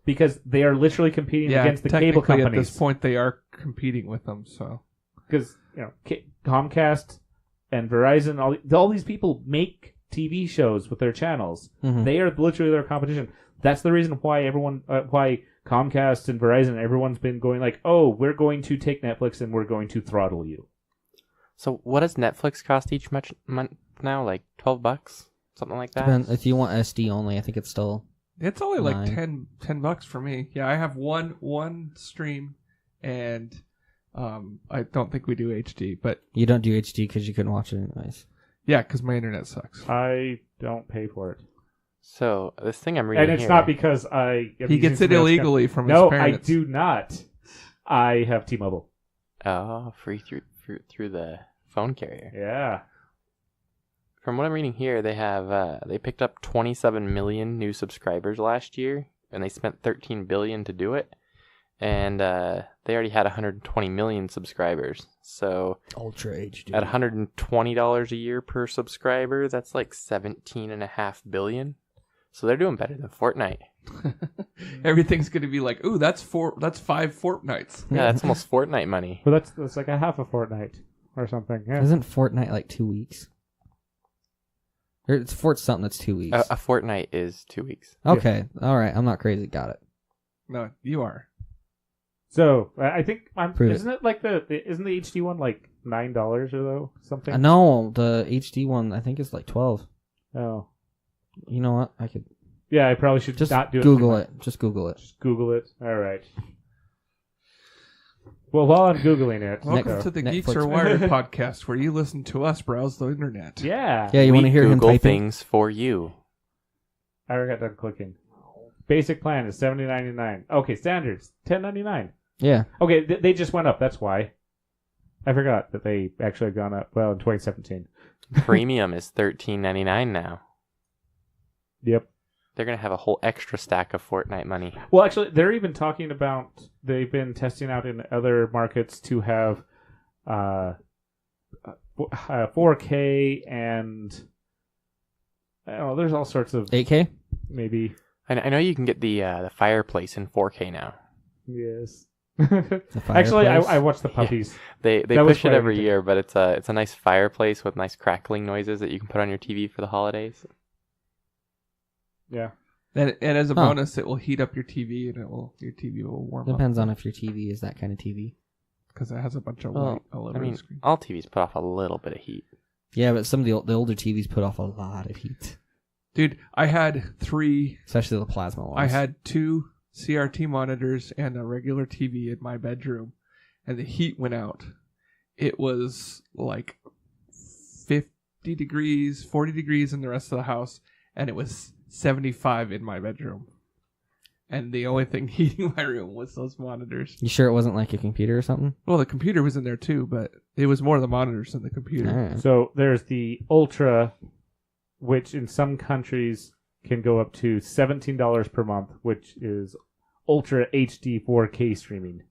because they are literally competing yeah, against the cable technically at companies. this point, they are competing with them. So Because Comcast and Verizon, all these people make TV shows with their channels. Mhm. They are literally their competition. That's the reason why why Comcast and Verizon, everyone's been going like, oh, we're going to take Netflix and we're going to throttle you. So what does Netflix cost each month now? Like $12? Something like that? Depends, if you want SD only, I think it's still. it's only like Nine. $10 for me. Yeah, I have one stream, and I don't think we do HD, but You don't do HD because you couldn't watch it anyways. yeah, because my internet sucks. I don't pay for it. So this thing I'm reading And it's here, not because I... am He using gets it somebody else's illegally from his No, I parents. do not. I have T-Mobile. free through the phone carrier. Yeah. From what I'm reading here, they have they picked up 27 million new subscribers last year, and they spent 13 billion to do it. And they already had 120 million subscribers. So Ultra HD. at $120 a year per subscriber, that's like 17.5 billion. So they're doing better than Fortnite. Everything's gonna be like, ooh, that's 5 Fortnites. Yeah, that's almost Fortnite money. Well, that's like a half a fortnight or something. Yeah. Isn't Fortnite like 2 weeks? It's Fort something that's 2 weeks. A fortnight is 2 weeks. Okay, all right. I'm not crazy. Got it. No, you are. So I think Prove isn't it like isn't the HD one like $9 or though something? No, the HD one I think is like 12. Oh, You know what? I could yeah. I probably should just not do Google it. it. Just Google it. Just Google it. All right. Well, while I'm googling it, Welcome to the Geeks Netflix. Are Wired podcast, where you listen to us browse the internet. yeah. Yeah, you want to hear him Google typing? things for you. I already got done clicking. Basic plan is $70.99. Okay, standards $10.99. Yeah. Okay, they just went up. That's why. I forgot that they actually had gone up. Well, in 2017. Premium is $13.99 now. Yep. They're gonna have a whole extra stack of Fortnite money. Well, actually, they're even talking about they've been testing out in other markets to have 4K and I don't know. There's all sorts of 8K? maybe. I know you can get the fireplace in 4K now. Yes. The Actually, fireplace? I watched the puppies. They That was push it quite every interesting. year, but it's a nice fireplace with nice crackling noises that you can put on your TV for the holidays. Yeah. And as a Huh. bonus, it will heat up your TV, and your TV will warm up. Depends on if your TV is that kind of TV. Because it has a bunch of Well, light all over I mean, the screen. all TVs put off a little bit of heat. Yeah, but some of the older TVs put off a lot of heat, Dude, I had three. especially the plasma ones. I had 2 CRT monitors and a regular TV in my bedroom, and the heat went out. It was like 50 degrees, 40 degrees in the rest of the house, and it was 75 in my bedroom. And the only thing heating my room was those monitors. You sure it wasn't like a computer or something? Well, the computer was in there too, but it was more the monitors than the computer. Alright. So there's the Ultra, which in some countries can go up to $17 per month, which is Ultra HD 4K streaming,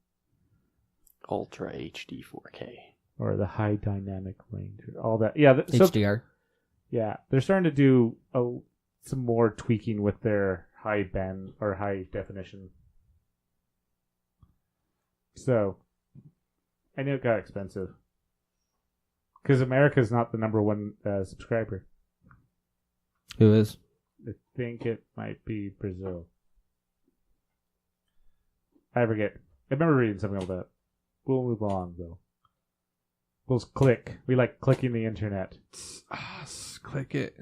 Ultra HD 4K. or the high dynamic range, or all that. Yeah. So HDR. yeah, they're starting to do some more tweaking with their high band or high definition. So I knew it got expensive because America's not the number one subscriber. Who is? I think it might be Brazil. I forget. I remember reading something like that. We'll move on, though. We'll click. We like clicking the internet. Click it.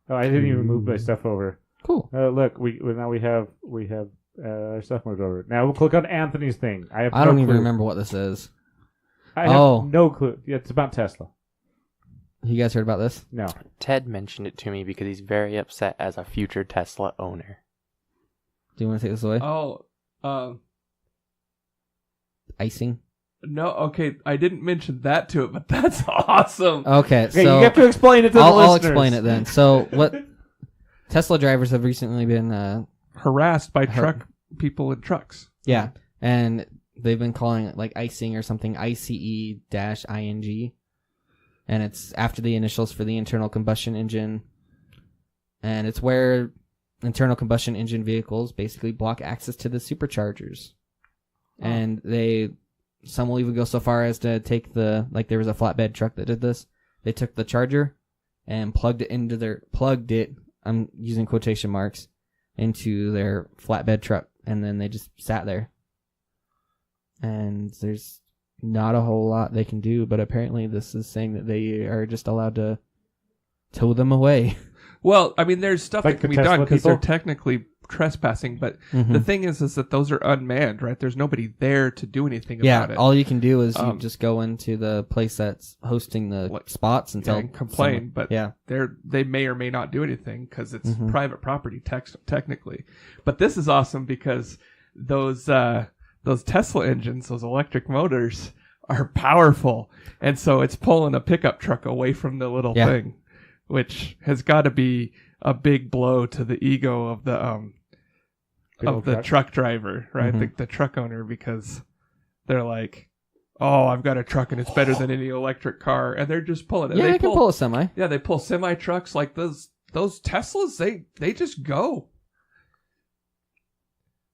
Oh, I didn't even move my stuff over. Cool. Look, now we have our stuff moved over. Now we'll click on Anthony's thing. I don't even remember what this is. I have Oh. no clue. Yeah, it's about Tesla. You guys heard about this? No. Ted mentioned it to me because he's very upset as a future Tesla owner. Do you want to take this away? Oh, Icing. no, okay, I didn't mention that to it, but that's awesome. Okay, Okay, so you have to explain it to the I'll listeners. explain it then. So what Tesla drivers have recently been Harassed by truck people in trucks. yeah, and they've been calling it like icing or something, ICE-ING. And it's after the initials for the internal combustion engine. And it's where internal combustion engine vehicles basically block access to the superchargers. And some will even go so far as to take there was a flatbed truck that did this. They took the charger and plugged it, I'm using quotation marks, into their flatbed truck. And then they just sat there. And there's not a whole lot they can do, but apparently this is saying that they are just allowed to tow them away. Well, I mean, there's stuff Like that can the be done Tesla because they're people? technically trespassing, but Mhm. the thing is that those are unmanned, right? There's nobody there to do anything Yeah, about it. all you can do is you Um, just go into the place that's hosting the Like- spots and Yeah, tell and complain, someone- but yeah, they may or may not do anything because it's Mhm. private property technically. But this is awesome because those Tesla engines, those electric motors, are powerful, and so it's pulling a pickup truck away from the little Yeah. thing, which has got to be a big blow to the ego of the truck driver, right? Mhm. The truck owner, because they're like, oh, I've got a truck and it's better than any electric car, and they're just pulling it. yeah, they can pull a semi. Yeah, they pull semi trucks like those Teslas. They just go.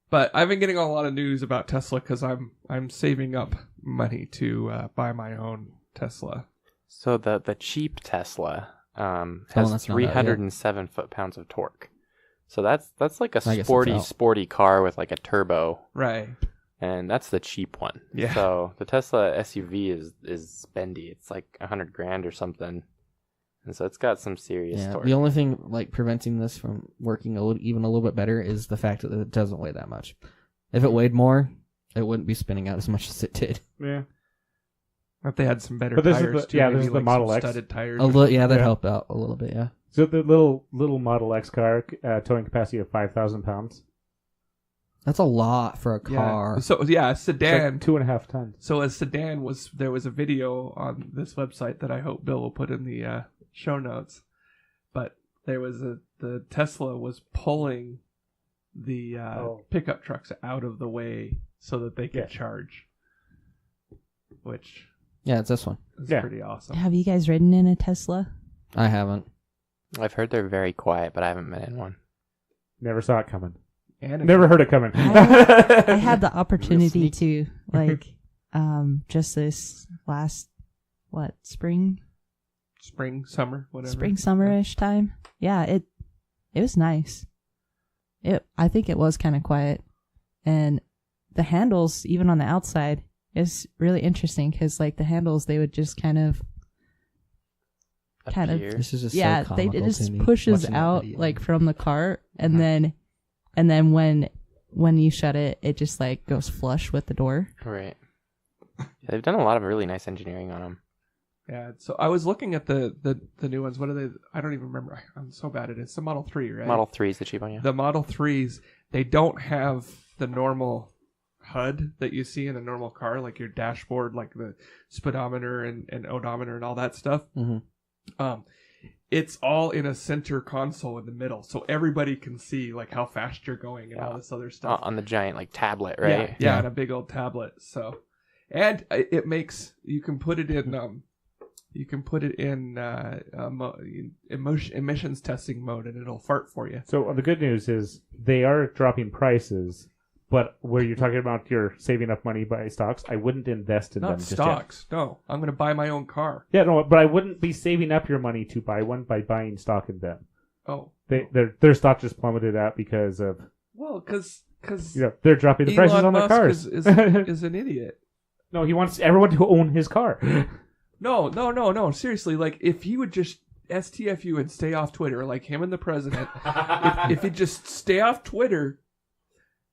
But I've been getting a lot of news about Tesla because I'm saving up money to buy my own Tesla. So the cheap Tesla, that's has not out yet. 307 foot-pounds of torque. So that's like a I guess it's out. sporty car with like a turbo, Right. and that's the cheap one. Yeah. So the Tesla SUV is spendy. It's like $100,000 or something, and so it's got some serious Yeah, torque. the only thing like preventing this from working even a little bit better is the fact that it doesn't weigh that much. If it weighed more, it wouldn't be spinning out as much as it did. Yeah. If they had some better But this is tires, the- too, yeah, maybe this is the like Model some X. studded tires. Yeah, that Yeah. helped out a little bit. Yeah, So the little Model X car, towing capacity of 5,000 pounds. that's a lot for a car. Yeah. So yeah, a It's sedan. like 2.5 tons. So a sedan there was a video on this website that I hope Bill will put in the show notes. But there was the Tesla was pulling the pickup trucks out of the way so that they could charge, which Yeah, it's this one. is Yeah. pretty awesome. Have you guys ridden in a Tesla? I haven't. I've heard they're very quiet, but I haven't been in one. Never saw it coming. And if Never heard it coming. I had the opportunity sneak. to just this last spring summer, whatever. spring summerish time. Yeah, it was nice. I think it was kind of quiet, and the handles even on the outside is really interesting because like the handles they would just kind of Appear. This is just yeah so they comical it to just me, pushes watching that out video. like from the car and then when you shut it it just like goes flush with the door. Right. Yeah, they've done a lot of really nice engineering on them. Yeah. So I was looking at the new ones. What are they? I don't even remember. I'm so bad at it. It's the Model 3, right? Model 3 is the cheap one, yeah. The Model 3s, they don't have the normal HUD that you see in a normal car, like your dashboard, like the speedometer and odometer and all that stuff. Mhm. It's all in a center console in the middle, so everybody can see like how fast you're going and all this other stuff. On the giant like tablet, right? Yeah, on a big old tablet. So, and it makes you can put it in emissions testing mode, and it'll fart for you. So the good news is they are dropping prices, but where you're talking about you're saving up money by stocks, I wouldn't invest in them Not just yet. stocks. No, I'm going to buy my own car. Yeah, no, but I wouldn't be saving up your money to buy one by buying stock in them. Oh, Their stock just plummeted out because of well, because they're dropping the prices on their cars. is an idiot. No, he wants everyone to own his car. No. Seriously, like if he would just STFU and stay off Twitter, like him and the president, if he'd just stay off Twitter,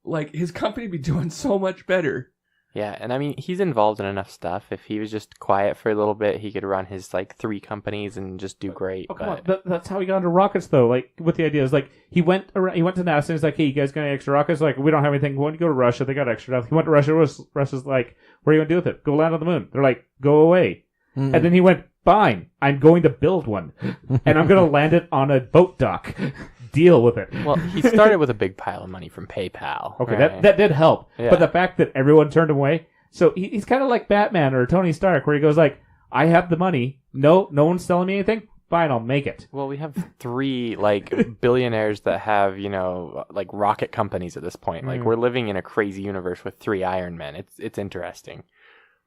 like his company would be doing so much better. Yeah, and I mean, he's involved in enough stuff. If he was just quiet for a little bit, he could run his like 3 companies and just do great. Oh, come on. but That's how he got into rockets, though. Like, what the idea is, like, he went to NASA and he's like, hey, you guys got any extra rockets? Like, we don't have anything. Why don't you go to Russia? They got extra stuff. He went to Russia. Russia's like, what are you going to do with it? Go land on the moon. They're like, go away. Mhm. And then he went, fine, I'm going to build one. And I'm going to land it on a boat dock. Deal with it. well, he started with a big pile of money from PayPal. Okay, right? that did help. Yeah. But the fact that everyone turned him away, so he's kind of like Batman or Tony Stark, where he goes like, I have the money. No one's selling me anything. Fine, I'll make it. Well, we have 3 like billionaires that have like rocket companies at this point. Like we're living in a crazy universe with 3 Iron Men. It's interesting.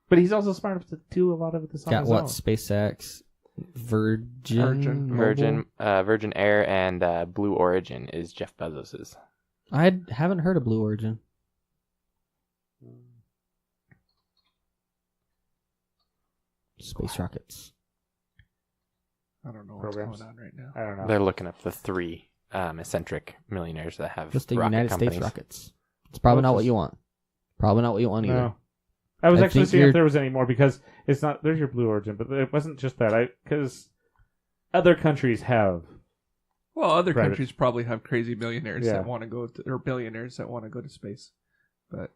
But he's also smart enough to do a lot of this on Got his what? own. SpaceX, Virgin, Virgin. Mobile? Virgin Air and Blue Origin is Jeff Bezos's. I haven't heard of Blue Origin. Space rockets. I don't know Programs. what's going on right now. I don't know. They're looking up the 3 eccentric millionaires that have Just the rocket United companies. States rockets. It's probably Well, not what you want. Probably not what you want either. No. I was I actually think seeing if you're- there was any more because it's not. There's your Blue Origin, but it wasn't just that. Because other countries have. Well, other Private. countries probably have crazy millionaires Yeah. that want to go or billionaires that want to go to space, but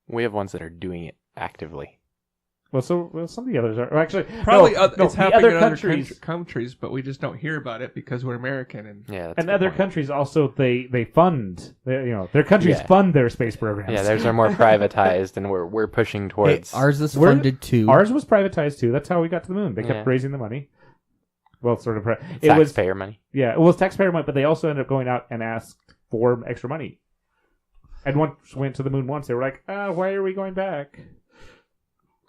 We have ones that are doing it actively. Well, some of the others are actually probably no, it's the happening other in countries. other countries, but we just don't hear about it because we're American and Yeah, that's And a good other point. countries also they fund their countries Yeah. fund their space programs. Yeah, theirs are more privatized, and we're pushing Hey, towards. ours is We're- funded too. Ours was privatized too. That's how we got to the moon. They kept Yeah. raising the money. Well, sort of. It was taxpayer money. it was taxpayer money, but they also ended up going out and asked for extra money. And once went to the moon once, they were like, why are we going back?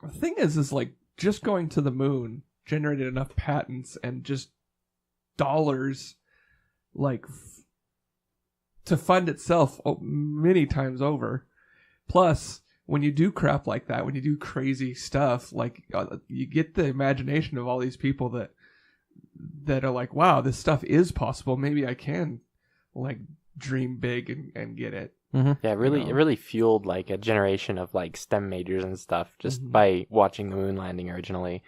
the thing is like just going to the moon generated enough patents and just dollars, like, to fund itself many times over. Plus, when you do crap like that, when you do crazy stuff, like, you get the imagination of all these people that are like, wow, this stuff is possible. Maybe I can, like, dream big and get it. Mm-hmm. Yeah, it really fueled like a generation of like STEM majors and stuff just by watching the moon landing originally.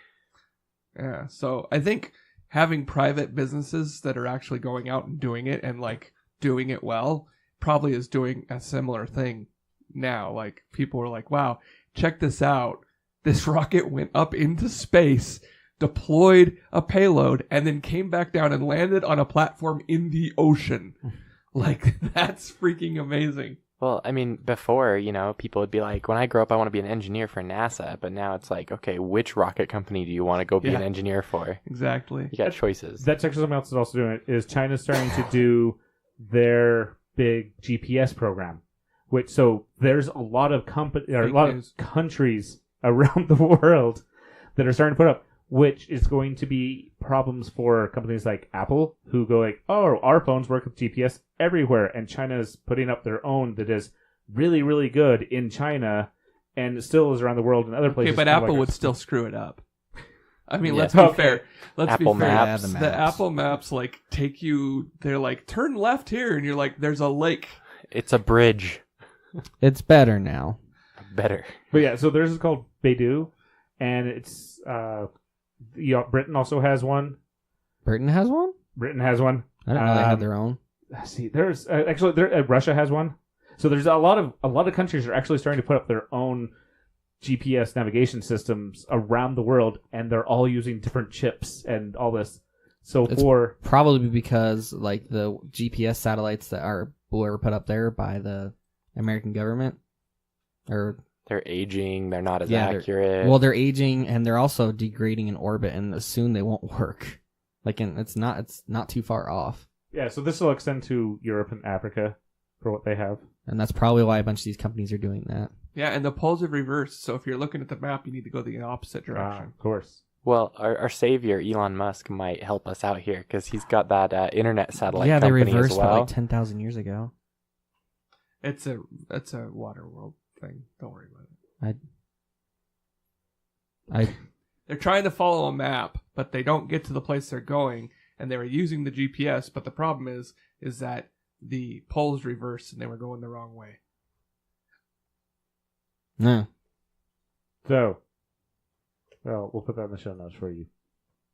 Yeah, so I think having private businesses that are actually going out and doing it and like doing it well probably is doing a similar thing now. Like, people are like, wow, check this out. This rocket went up into space, deployed a payload, and then came back down and landed on a platform in the ocean. Like, that's freaking amazing. Well, I mean, before, you know, people would be like, when I grow up, I want to be an engineer for NASA. But now it's like, okay, which rocket company do you want to go be an engineer for? Exactly. You got choices. That's actually something else that's also doing it, is China's starting to do their big GPS program. So there's a lot of of countries around the world that are starting to put up, which is going to be problems for companies like Apple, who go like, oh, our phones work with GPS everywhere, and China's putting up their own that is really, really good in China, and it still is around the world in other places. Okay, but Apple would still screw it up. I mean, let's be fair. Apple be fair. Maps. Yeah, The Apple Maps, like, take you, they're like, turn left here, and you're like, there's a lake. It's a bridge. It's better now. Better. But yeah, so theirs is called Beidou, and it's Britain also has one. Britain has one? Britain has one. I didn't know they had their own. Let's see, there's Russia has one. So there's a lot of countries are actually starting to put up their own GPS navigation systems around the world, and they're all using different chips and all this. So It's probably because like the GPS satellites that were put up there by the American government, or they're aging. They're not as accurate. They're aging, and they're also degrading in orbit, and soon they won't work. Like, it's not too far off. Yeah, so this will extend to Europe and Africa for what they have. And that's probably why a bunch of these companies are doing that. Yeah, and the poles have reversed, so if you're looking at the map, you need to go the opposite direction. Of course. Well, our savior, Elon Musk, might help us out here, because he's got that internet satellite they company reversed as well. it like 10,000 years ago. It's a water world thing. Don't worry about I They're trying to follow a map, but they don't get to the place they're going, and they were using the GPS, but the problem is that the poles reversed and they were going the wrong way. no. So, well, we'll put that in the show notes for you.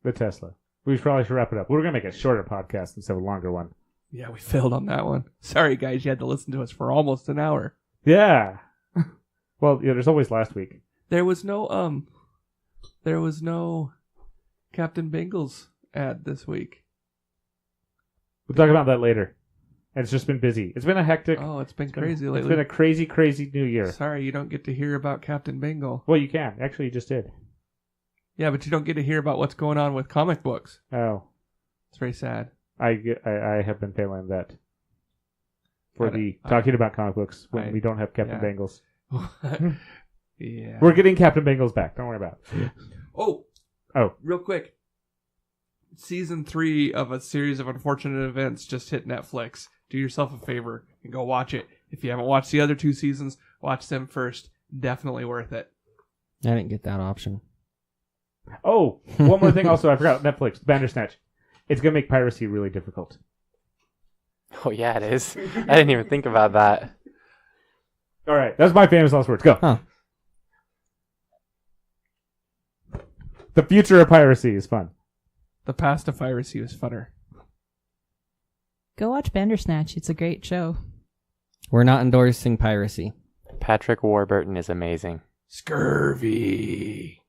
The Tesla. We probably should wrap it up. We're going to make a shorter podcast instead of a longer one. Yeah, we failed on that one. Sorry, guys, you had to listen to us for almost an hour. Yeah. Well, yeah, there's always last week. There was no Captain Bingles ad this week. We'll talk about that later. And it's just been busy. It's been a hectic... Oh, it's been crazy lately. It's been a crazy, crazy new year. Sorry, you don't get to hear about Captain Bingle. Well, you can. Actually, you just did. Yeah, but you don't get to hear about what's going on with comic books. Oh. It's very sad. I have been failing that. For talking about comic books when we don't have Captain Bangles. Yeah. We're getting Captain Bangles back. Don't worry about it. Oh, real quick. Season 3 of a series of unfortunate events just hit Netflix. Do yourself a favor and go watch it. If you haven't watched the other 2 seasons, watch them first. Definitely worth it. I didn't get that option. Oh, one more thing also I forgot. Netflix, Bandersnatch. It's going to make piracy really difficult. Oh, yeah, it is. I didn't even think about that. All right, that's my famous last words. Go. Huh. The future of piracy is fun. The past of piracy was funner. Go watch Bandersnatch. It's a great show. We're not endorsing piracy. Patrick Warburton is amazing. Scurvy.